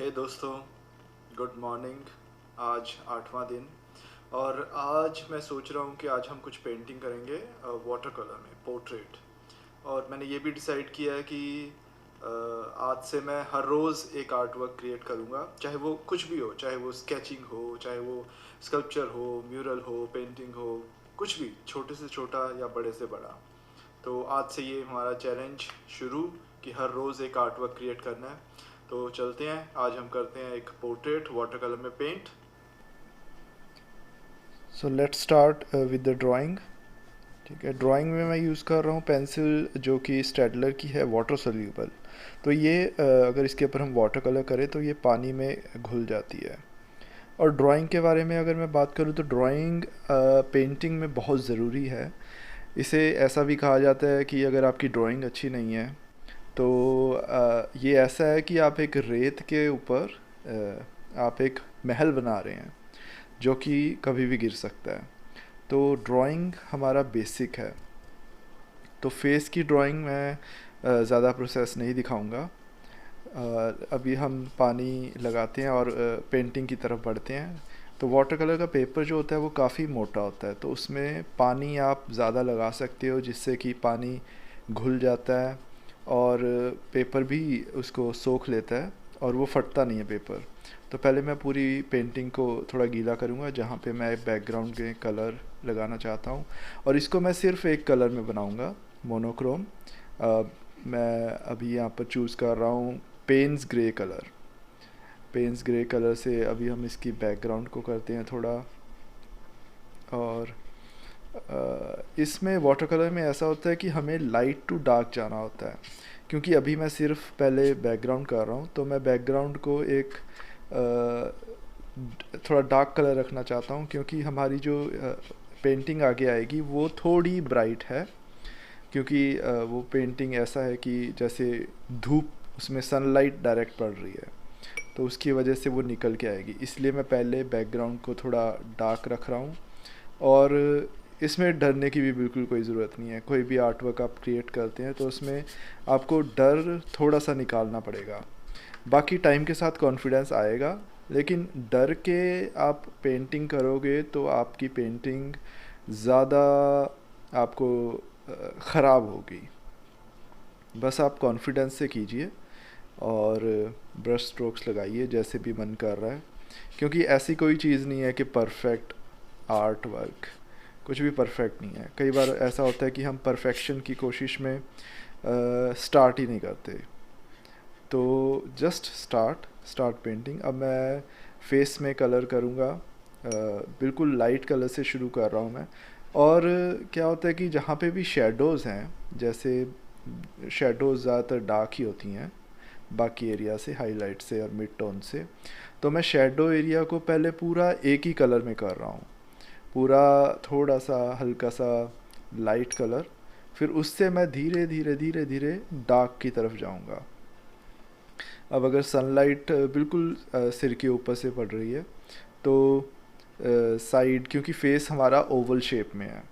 हे दोस्तों, good morning. आज 8वां दिन और आज मैं सोच रहा हूँ कि आज हम कुछ पेंटिंग करेंगे वाटर कलर में पोर्ट्रेट। और मैंने ये भी डिसाइड किया है कि आज से मैं हर रोज़ एक आर्ट वर्क क्रिएट करूँगा, चाहे वो कुछ भी हो, चाहे वो स्केचिंग हो, चाहे वो स्कल्पचर हो, म्यूरल हो, पेंटिंग हो, कुछ भी, छोटे से छोटा या बड़े से बड़ा। तो आज से ये हमारा चैलेंज शुरू कि हर रोज़ एक आर्ट वर्क क्रिएट करना है। तो चलते हैं, आज हम करते हैं एक पोर्ट्रेट वाटर कलर में paint. So let's start with the drawing. ठीक है, ड्राइंग में मैं यूज़ कर रहा हूँ पेंसिल जो कि स्टेडलर की है, वाटर सोल्यूबल। तो ये अगर इसके ऊपर हम वाटर कलर करें तो ये पानी में घुल जाती है। और ड्राइंग के बारे में अगर मैं बात करूँ तो ड्राइंग पेंटिंग में बहुत ज़रूरी है। इसे ऐसा भी कहा जाता है कि अगर आपकी ड्राइंग अच्छी नहीं है तो ये ऐसा है कि आप एक रेत के ऊपर आप एक महल बना रहे हैं जो कि कभी भी गिर सकता है। तो ड्राइंग हमारा बेसिक है। तो फेस की ड्राइंग मैं ज़्यादा प्रोसेस नहीं दिखाऊंगा। अभी हम पानी लगाते हैं और पेंटिंग की तरफ बढ़ते हैं। तो वाटर कलर का पेपर जो होता है वो काफ़ी मोटा होता है, तो उसमें पानी आप ज़्यादा लगा सकते हो जिससे कि पानी घुल जाता है और पेपर भी उसको सोख लेता है और वो फटता नहीं है पेपर। तो पहले मैं पूरी पेंटिंग को थोड़ा गीला करूँगा जहाँ पे मैं बैकग्राउंड के कलर लगाना चाहता हूँ, और इसको मैं सिर्फ एक कलर में बनाऊँगा, मोनोक्रोम। मैं अभी यहाँ पर चूज़ कर रहा हूँ payne's grey colour. Payne's grey colour से अभी हम इसकी बैकग्राउंड को करते हैं थोड़ा। और इसमें वाटर कलर में ऐसा होता है कि हमें लाइट टू डार्क जाना होता है, क्योंकि अभी मैं सिर्फ पहले बैकग्राउंड कर रहा हूँ तो मैं बैकग्राउंड को एक थोड़ा डार्क कलर रखना चाहता हूँ, क्योंकि हमारी जो पेंटिंग आगे आएगी वो थोड़ी ब्राइट है। क्योंकि वो पेंटिंग ऐसा है कि जैसे धूप, उसमें सनलाइट डायरेक्ट पड़ रही है, तो उसकी वजह से वो निकल के आएगी। इसलिए मैं पहले बैकग्राउंड को थोड़ा डार्क रख रहा हूँ। और इसमें डरने की भी बिल्कुल कोई ज़रूरत नहीं है। कोई भी आर्ट वर्क आप क्रिएट करते हैं तो उसमें आपको डर थोड़ा सा निकालना पड़ेगा। बाकी टाइम के साथ कॉन्फिडेंस आएगा, लेकिन डर के आप पेंटिंग करोगे तो आपकी पेंटिंग ज़्यादा आपको ख़राब होगी। बस आप कॉन्फिडेंस से कीजिए और ब्रश स्ट्रोक्स लगाइए जैसे भी मन कर रहा है, क्योंकि ऐसी कोई चीज़ नहीं है कि परफेक्ट आर्ट वर्क, कुछ भी परफेक्ट नहीं है। कई बार ऐसा होता है कि हम परफेक्शन की कोशिश में स्टार्ट ही नहीं करते। तो जस्ट स्टार्ट पेंटिंग। अब मैं फेस में कलर करूँगा, बिल्कुल लाइट कलर से शुरू कर रहा हूँ मैं। और क्या होता है कि जहाँ पे भी शेडोज़ हैं, जैसे शेडोज़ ज़्यादातर डार्क ही होती हैं बाकी एरिया से, हाईलाइट से और मिड टोन से। तो मैं शेडो एरिया को पहले पूरा एक ही कलर में कर रहा हूँ, पूरा थोड़ा सा हल्का सा लाइट कलर। फिर उससे मैं धीरे धीरे धीरे धीरे डार्क की तरफ जाऊँगा। अब अगर सनलाइट बिल्कुल सिर के ऊपर से पड़ रही है तो साइड, क्योंकि फेस हमारा ओवल शेप में है,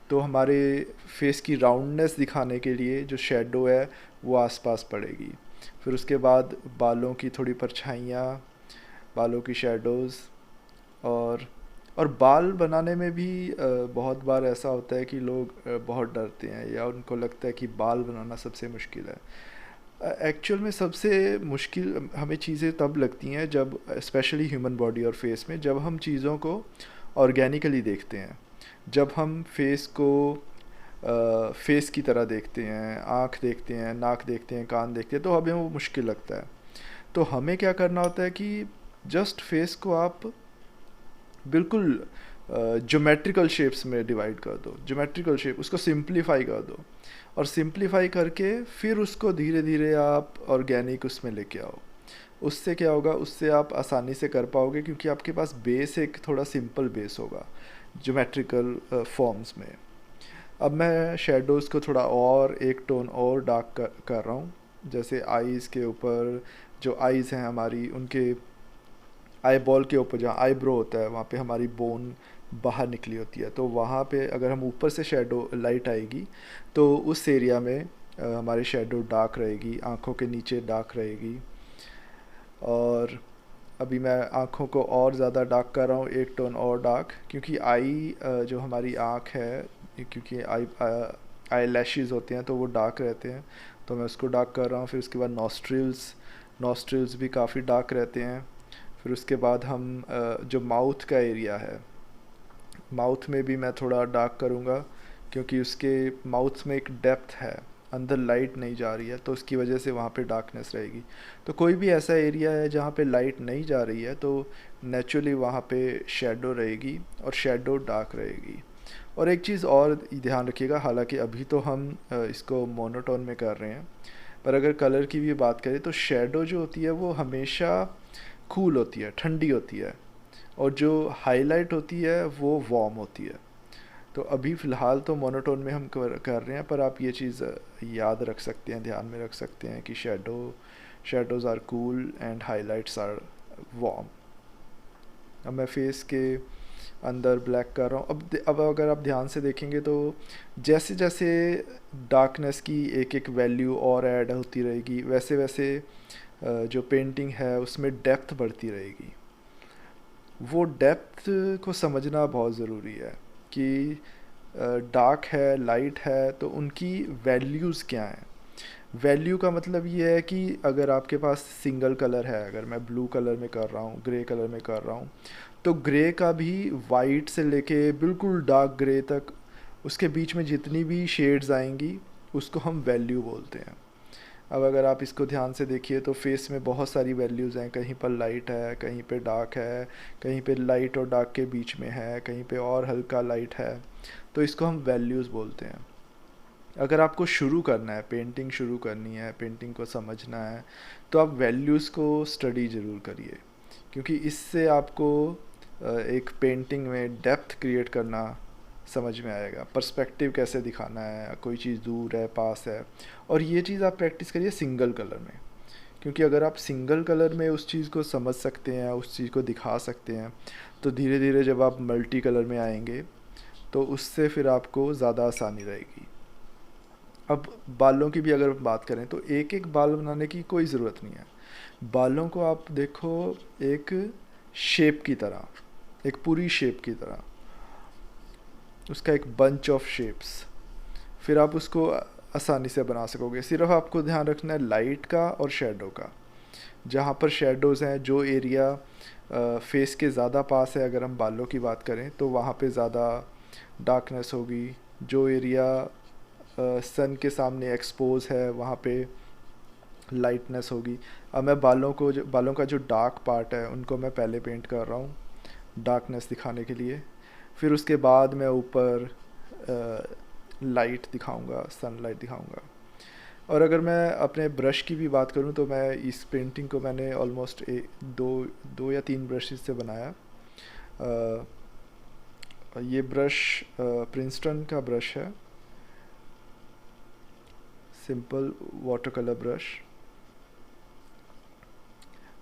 तो हमारे फेस की राउंडनेस दिखाने के लिए जो शेडो है वो आसपास पड़ेगी। फिर उसके बाद बालों की थोड़ी परछाइयाँ, बालों की शेडोज़। और बाल बनाने में भी बहुत बार ऐसा होता है कि लोग बहुत डरते हैं या उनको लगता है कि बाल बनाना सबसे मुश्किल है। एक्चुअल में सबसे मुश्किल हमें चीज़ें तब लगती हैं जब, स्पेशली ह्यूमन बॉडी और फेस में, जब हम चीज़ों को ऑर्गेनिकली देखते हैं। जब हम फेस को फेस की तरह देखते हैं, आँख देखते हैं, नाक देखते हैं, कान देखते हैं, तो हमें वो मुश्किल लगता है। तो हमें क्या करना होता है कि जस्ट फेस को आप बिल्कुल ज्योमेट्रिकल शेप्स में डिवाइड कर दो, ज्योमेट्रिकल शेप, उसको सिंप्लीफाई कर दो। और सिंप्लीफाई करके फिर उसको धीरे धीरे आप ऑर्गेनिक उसमें लेके आओ। उससे क्या होगा, उससे आप आसानी से कर पाओगे, क्योंकि आपके पास बेस एक थोड़ा सिंपल बेस होगा ज्योमेट्रिकल फॉर्म्स में। अब मैं शेडोज़ को थोड़ा और एक टोन और डार्क कर रहा हूँ। जैसे आईज़ के ऊपर, जो आईज़ हैं हमारी, उनके आई बॉल के ऊपर जहाँ आई ब्रो होता है वहाँ पे हमारी बोन बाहर निकली होती है, तो वहाँ पे अगर हम ऊपर से शेडो लाइट आएगी तो उस एरिया में हमारी शेडो डार्क रहेगी, आँखों के नीचे डार्क रहेगी। और अभी मैं आँखों को और ज़्यादा डार्क कर रहा हूँ, एक टोन और डार्क, क्योंकि आई जो हमारी आँख है, क्योंकि आई लैशेज़ होते हैं तो वो डार्क रहते हैं, तो मैं उसको डार्क कर रहा हूँ। फिर उसके बाद नॉस्ट्रिल्स भी काफ़ी डार्क रहते हैं। फिर उसके बाद हम जो माउथ का एरिया है, माउथ में भी मैं थोड़ा डार्क करूँगा, क्योंकि उसके माउथ में एक डेप्थ है, अंदर लाइट नहीं जा रही है, तो उसकी वजह से वहाँ पे डार्कनेस रहेगी। तो कोई भी ऐसा एरिया है जहाँ पे लाइट नहीं जा रही है तो नेचुरली वहाँ पे शेडो रहेगी और शेडो डार्क रहेगी। और एक चीज़ और ध्यान रखिएगा, हालांकि अभी तो हम इसको मोनोटोन में कर रहे हैं, पर अगर कलर की भी बात करें तो शेडो जो होती है वो हमेशा कूल होती है, ठंडी होती है, और जो हाईलाइट होती है वो वार्म होती है। तो अभी फ़िलहाल तो मोनोटोन में हम कर रहे हैं, पर आप ये चीज़ याद रख सकते हैं, ध्यान में रख सकते हैं कि shadows are cool and highlights are warm. अब मैं फेस के अंदर ब्लैक कर रहा हूँ। अब अगर आप ध्यान से देखेंगे तो जैसे जैसे डार्कनेस की एक एक वैल्यू और ऐड होती रहेगी, वैसे वैसे जो पेंटिंग है उसमें डेप्थ बढ़ती रहेगी। वो डेप्थ को समझना बहुत ज़रूरी है कि डार्क है, लाइट है, तो उनकी वैल्यूज़ क्या हैं। वैल्यू का मतलब ये है कि अगर आपके पास सिंगल कलर है, अगर मैं ब्लू कलर में कर रहा हूँ, ग्रे कलर में कर रहा हूँ, तो ग्रे का भी वाइट से लेके बिल्कुल डार्क ग्रे तक, उसके बीच में जितनी भी शेड्स आएंगी उसको हम वैल्यू बोलते हैं। अब अगर आप इसको ध्यान से देखिए तो फेस में बहुत सारी वैल्यूज़ हैं, कहीं पर लाइट है, कहीं पे डार्क है, कहीं पे लाइट और डार्क के बीच में है, कहीं पे और हल्का लाइट है, तो इसको हम वैल्यूज़ बोलते हैं। अगर आपको शुरू करना है, पेंटिंग शुरू करनी है, पेंटिंग को समझना है, तो आप वैल्यूज़ को स्टडी ज़रूर करिए, क्योंकि इससे आपको एक पेंटिंग में डेप्थ क्रिएट करना समझ में आएगा, पर्सपेक्टिव कैसे दिखाना है, कोई चीज़ दूर है, पास है। और ये चीज़ आप प्रैक्टिस करिए सिंगल कलर में, क्योंकि अगर आप सिंगल कलर में उस चीज़ को समझ सकते हैं, उस चीज़ को दिखा सकते हैं, तो धीरे धीरे जब आप मल्टी कलर में आएंगे तो उससे फिर आपको ज़्यादा आसानी रहेगी। अब बालों की भी अगर बात करें तो एक एक बाल बनाने की कोई ज़रूरत नहीं है। बालों को आप देखो एक शेप की तरह, एक पूरी शेप की तरह, उसका एक बंच ऑफ शेप्स, फिर आप उसको आसानी से बना सकोगे। सिर्फ आपको ध्यान रखना है लाइट का और शेडो का। जहाँ पर शेडोज़ हैं, जो एरिया फेस के ज़्यादा पास है, अगर हम बालों की बात करें तो वहाँ पे ज़्यादा डार्कनेस होगी। जो एरिया सन के सामने एक्सपोज है वहाँ पे लाइटनेस होगी। अब मैं बालों का जो डार्क पार्ट है उनको मैं पहले पेंट कर रहा हूँ डार्कनेस दिखाने के लिए, फिर उसके बाद मैं ऊपर लाइट दिखाऊंगा, सनलाइट दिखाऊंगा। और अगर मैं अपने ब्रश की भी बात करूं तो मैं इस पेंटिंग को मैंने ऑलमोस्ट दो या तीन ब्रशेस से बनाया। ये ब्रश प्रिंसटन का ब्रश है, simple water colour brush.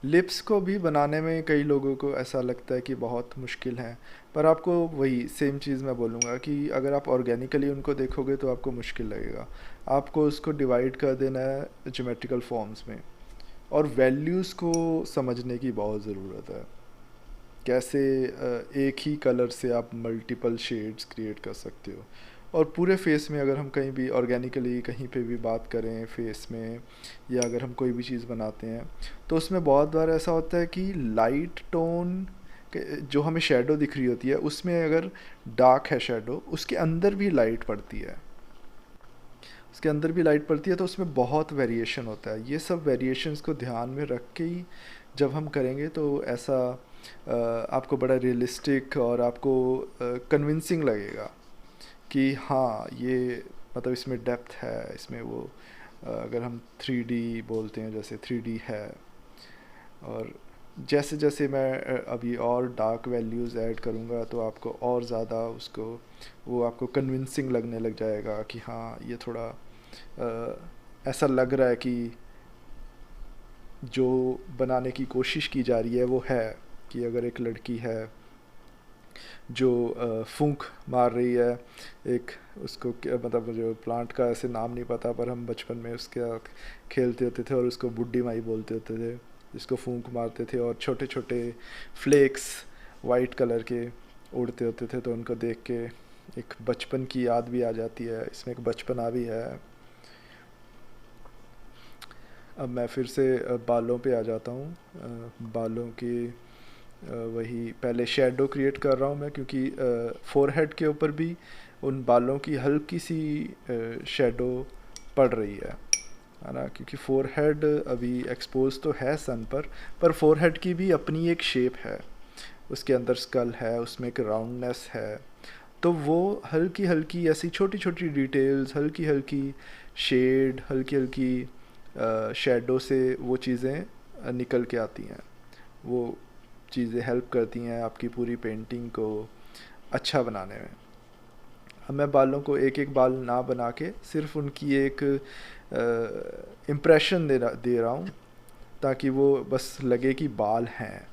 Lips को भी बनाने में कई लोगों को ऐसा लगता है कि बहुत मुश्किल है, पर आपको वही सेम चीज़ मैं बोलूँगा कि अगर आप ऑर्गेनिकली उनको देखोगे तो आपको मुश्किल लगेगा। आपको उसको डिवाइड कर देना है ज्योमेट्रिकल फॉर्म्स में, और वैल्यूज़ को समझने की बहुत ज़रूरत है। कैसे एक ही कलर से आप मल्टीपल शेड्स क्रिएट कर सकते हो। और पूरे फेस में अगर हम कहीं भी ऑर्गेनिकली कहीं पे भी बात करें फेस में, या अगर हम कोई भी चीज़ बनाते हैं तो उसमें बहुत बार ऐसा होता है कि लाइट टोन जो हमें शेडो दिख रही होती है उसमें अगर डार्क है शेडो, उसके अंदर भी लाइट पड़ती है, उसके अंदर भी लाइट पड़ती है, तो उसमें बहुत वेरिएशन होता है। ये सब वेरिएशंस को ध्यान में रख के ही जब हम करेंगे तो ऐसा आपको बड़ा रियलिस्टिक और आपको कन्विंसिंग लगेगा कि हाँ ये मतलब इसमें डेप्थ है, इसमें वो अगर हम 3D बोलते हैं जैसे 3D है। और जैसे जैसे मैं अभी और डार्क वैल्यूज़ ऐड करूँगा तो आपको और ज़्यादा उसको वो आपको कन्विंसिंग लगने लग जाएगा कि हाँ ये थोड़ा ऐसा लग रहा है कि जो बनाने की कोशिश की जा रही है वो है, कि अगर एक लड़की है जो फूंक मार रही है, एक उसको मतलब मुझे प्लांट का ऐसे नाम नहीं पता, पर हम बचपन में उसके साथ खेलते होते थे और उसको बुड्ढी माई बोलते होते थे। जिसको फूंक मारते थे और छोटे छोटे फ्लेक्स वाइट कलर के उड़ते होते थे, तो उनको देख के एक बचपन की याद भी आ जाती है, इसमें एक बचपना भी है। अब मैं फिर से बालों पे आ जाता हूँ। बालों की वही पहले शेडो क्रिएट कर रहा हूँ मैं, क्योंकि फोरहेड के ऊपर भी उन बालों की हल्की सी शेडो पड़ रही है ना, क्योंकि फोरहेड अभी एक्सपोज तो है सन पर फोरहेड की भी अपनी एक शेप है, उसके अंदर स्कल है, उसमें एक राउंडनेस है। तो वो हल्की हल्की ऐसी छोटी छोटी डिटेल्स, हल्की हल्की शेड, हल्की हल्की शेडो से वो चीज़ें निकल के आती हैं। वो चीज़ें हेल्प करती हैं आपकी पूरी पेंटिंग को अच्छा बनाने में। अब मैं बालों को एक एक बाल ना बना के सिर्फ उनकी एक इम्प्रेशन दे रहा हूँ, ताकि वो बस लगे कि बाल हैं।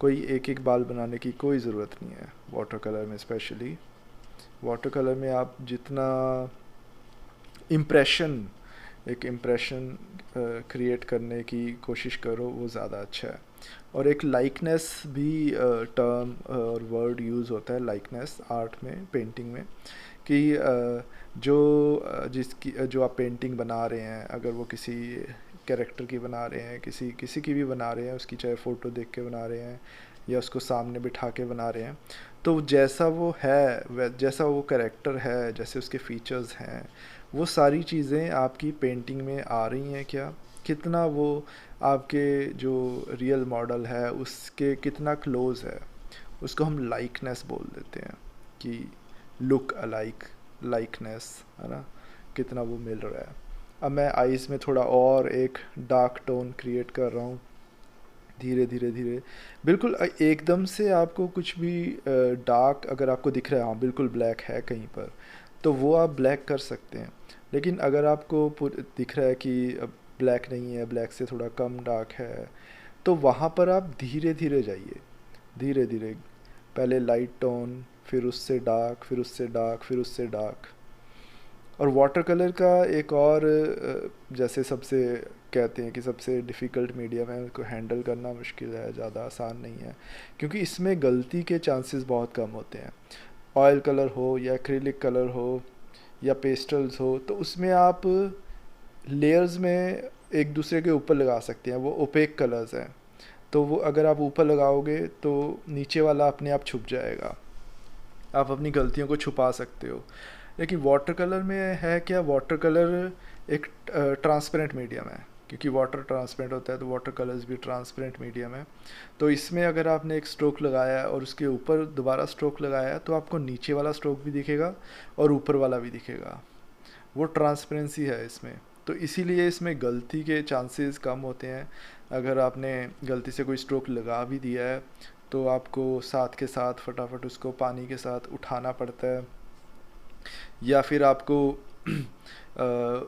कोई एक एक बाल बनाने की कोई ज़रूरत नहीं है वाटर कलर में। स्पेशली वाटर कलर में आप जितना एक इम्प्रेशन क्रिएट करने की कोशिश करो वो ज़्यादा अच्छा है। और एक लाइकनेस भी टर्म और वर्ड यूज़ होता है, लाइकनेस आर्ट में, पेंटिंग में, कि जो आप पेंटिंग बना रहे हैं, अगर वो किसी कैरेक्टर की बना रहे हैं, किसी की भी बना रहे हैं, उसकी चाहे फ़ोटो देख के बना रहे हैं या उसको सामने बिठा के बना रहे हैं, तो जैसा वो है, जैसा वो कैरेक्टर है, जैसे उसके फीचर्स हैं, वो सारी चीज़ें आपकी पेंटिंग में आ रही हैं क्या, कितना वो आपके जो रियल मॉडल है उसके कितना क्लोज है, उसको हम लाइकनेस बोल देते हैं, कि लुक अलाइक, लाइकनेस, है ना, कितना वो मिल रहा है। अब मैं आइज़ में थोड़ा और एक डार्क टोन क्रिएट कर रहा हूँ, धीरे धीरे धीरे। बिल्कुल एकदम से आपको कुछ भी डार्क अगर आपको दिख रहा है, हाँ बिल्कुल ब्लैक है कहीं पर, तो वो आप ब्लैक कर सकते हैं। लेकिन अगर आपको दिख रहा है कि ब्लैक नहीं है, ब्लैक से थोड़ा कम डार्क है, तो वहाँ पर आप धीरे धीरे जाइए, धीरे धीरे, पहले लाइट टोन, फिर उससे डार्क, फिर उससे डार्क, फिर उससे डार्क। और वाटर कलर का एक और जैसे सबसे कहते हैं कि सबसे डिफ़िकल्ट मीडियम है, उसको हैंडल करना मुश्किल है, ज़्यादा आसान नहीं है, क्योंकि इसमें गलती के चांसेस बहुत कम होते हैं। ऑयल कलर हो या एक्रिलिक कलर हो या पेस्टल्स हो, तो उसमें आप लेयर्स में एक दूसरे के ऊपर लगा सकते हैं, वो ओपेक कलर्स हैं, तो वो अगर आप ऊपर लगाओगे तो नीचे वाला अपने आप छुप जाएगा, आप अपनी गलतियों को छुपा सकते हो। लेकिन वाटर कलर में है क्या, वाटर कलर एक ट्रांसपेरेंट मीडियम है, क्योंकि वाटर ट्रांसपेरेंट होता है, तो वाटर कलर्स भी ट्रांसपेरेंट मीडियम है। तो इसमें अगर आपने एक स्ट्रोक लगाया और उसके ऊपर दोबारा स्ट्रोक लगाया, तो आपको नीचे वाला स्ट्रोक भी दिखेगा और ऊपर वाला भी दिखेगा, वो ट्रांसपेरेंसी है इसमें। तो इसीलिए इसमें गलती के चांसेस कम होते हैं। अगर आपने गलती से कोई स्ट्रोक लगा भी दिया है, तो आपको साथ के साथ फटाफट उसको पानी के साथ उठाना पड़ता है, या फिर आपको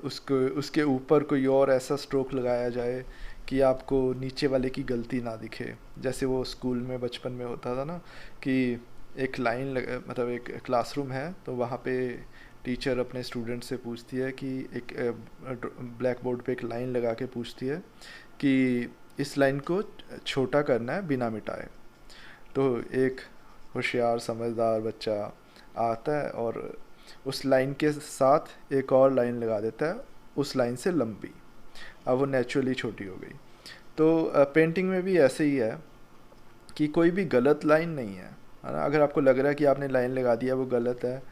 उसके ऊपर कोई और ऐसा स्ट्रोक लगाया जाए कि आपको नीचे वाले की गलती ना दिखे। जैसे वो स्कूल में बचपन में होता था ना, कि एक लाइन मतलब एक क्लासरूम है, तो वहाँ पे टीचर अपने स्टूडेंट से पूछती है कि एक ब्लैक बोर्ड पे एक लाइन लगा के पूछती है कि इस लाइन को छोटा करना है बिना मिटाए। तो एक होशियार समझदार बच्चा आता है और उस लाइन के साथ एक और लाइन लगा देता है, उस लाइन से लंबी, अब वो नेचुरली छोटी हो गई। तो पेंटिंग में भी ऐसे ही है कि कोई भी गलत लाइन नहीं है ना। अगर आपको लग रहा है कि आपने लाइन लगा दिया वो गलत है,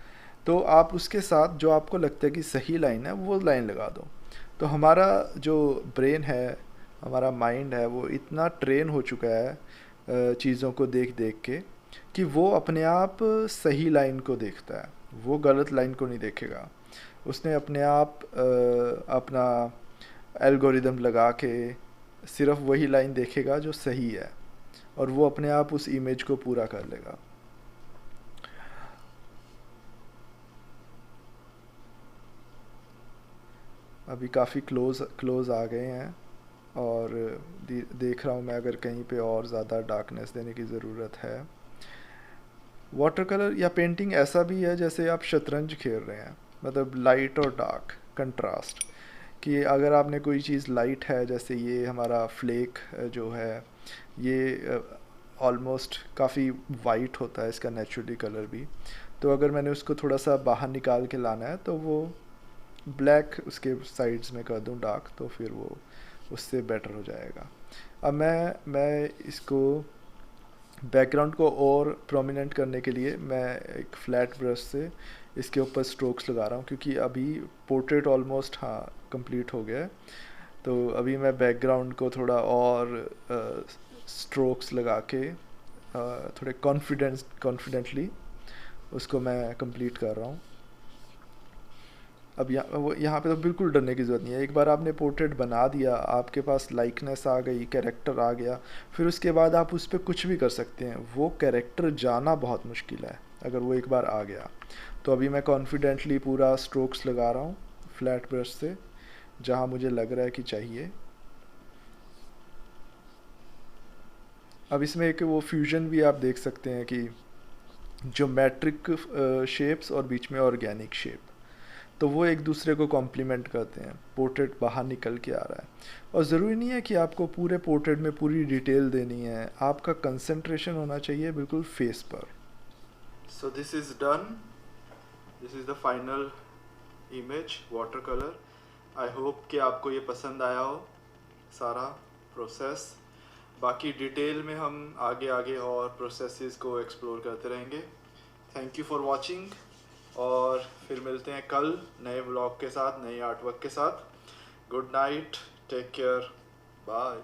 तो आप उसके साथ जो आपको लगता है कि सही लाइन है वो लाइन लगा दो। तो हमारा जो ब्रेन है, हमारा माइंड है, वो इतना ट्रेन हो चुका है चीज़ों को देख देख के, कि वो अपने आप सही लाइन को देखता है, वो गलत लाइन को नहीं देखेगा। उसने अपने आप अपना एल्गोरिदम लगा के सिर्फ वही लाइन देखेगा जो सही है, और वो अपने आप उस इमेज को पूरा कर लेगा। अभी काफ़ी क्लोज आ गए हैं, और देख रहा हूँ मैं अगर कहीं पे और ज़्यादा डार्कनेस देने की ज़रूरत है। वाटर कलर या पेंटिंग ऐसा भी है जैसे आप शतरंज खेल रहे हैं, मतलब लाइट और डार्क कंट्रास्ट, कि अगर आपने कोई चीज़ लाइट है, जैसे ये हमारा फ्लेक जो है, ये ऑलमोस्ट काफ़ी वाइट होता है इसका नेचुरली कलर भी, तो अगर मैंने उसको थोड़ा सा बाहर निकाल के लाना है तो वो ब्लैक उसके साइड्स में कर दूँ डार्क, तो फिर वो उससे बेटर हो जाएगा। अब मैं इसको बैकग्राउंड को और प्रोमिनेंट करने के लिए मैं एक फ्लैट ब्रश से इसके ऊपर स्ट्रोक्स लगा रहा हूँ, क्योंकि अभी पोर्ट्रेट ऑलमोस्ट हाँ कंप्लीट हो गया है। तो अभी मैं बैकग्राउंड को थोड़ा और स्ट्रोक्स लगा के थोड़े कॉन्फिडेंटली उसको मैं कंप्लीट कर रहा हूँ। अब यहाँ पे तो बिल्कुल डरने की ज़रूरत नहीं है। एक बार आपने पोर्ट्रेट बना दिया, आपके पास लाइकनेस आ गई, कैरेक्टर आ गया, फिर उसके बाद आप उस पर कुछ भी कर सकते हैं। वो कैरेक्टर जाना बहुत मुश्किल है अगर वो एक बार आ गया। तो अभी मैं कॉन्फिडेंटली पूरा स्ट्रोक्स लगा रहा हूँ फ्लैट ब्रश से जहाँ मुझे लग रहा है कि चाहिए। अब इसमें एक वो फ्यूजन भी आप देख सकते हैं कि ज्योमेट्रिक शेप्स और बीच में ऑर्गेनिक शेप, तो वो एक दूसरे को कॉम्प्लीमेंट करते हैं। पोर्ट्रेट बाहर निकल के आ रहा है, और ज़रूरी नहीं है कि आपको पूरे पोर्ट्रेट में पूरी डिटेल देनी है, आपका कंसंट्रेशन होना चाहिए बिल्कुल फेस पर। So this is done, this is the final image water colour. I hope कि आपको ये पसंद आया हो सारा प्रोसेस। बाकी डिटेल में हम आगे आगे और प्रोसेसेस को एक्सप्लोर करते रहेंगे। थैंक यू फॉर वॉचिंग, और फिर मिलते हैं कल नए व्लॉग के साथ, नए आर्टवर्क के साथ। Good night, take care, bye.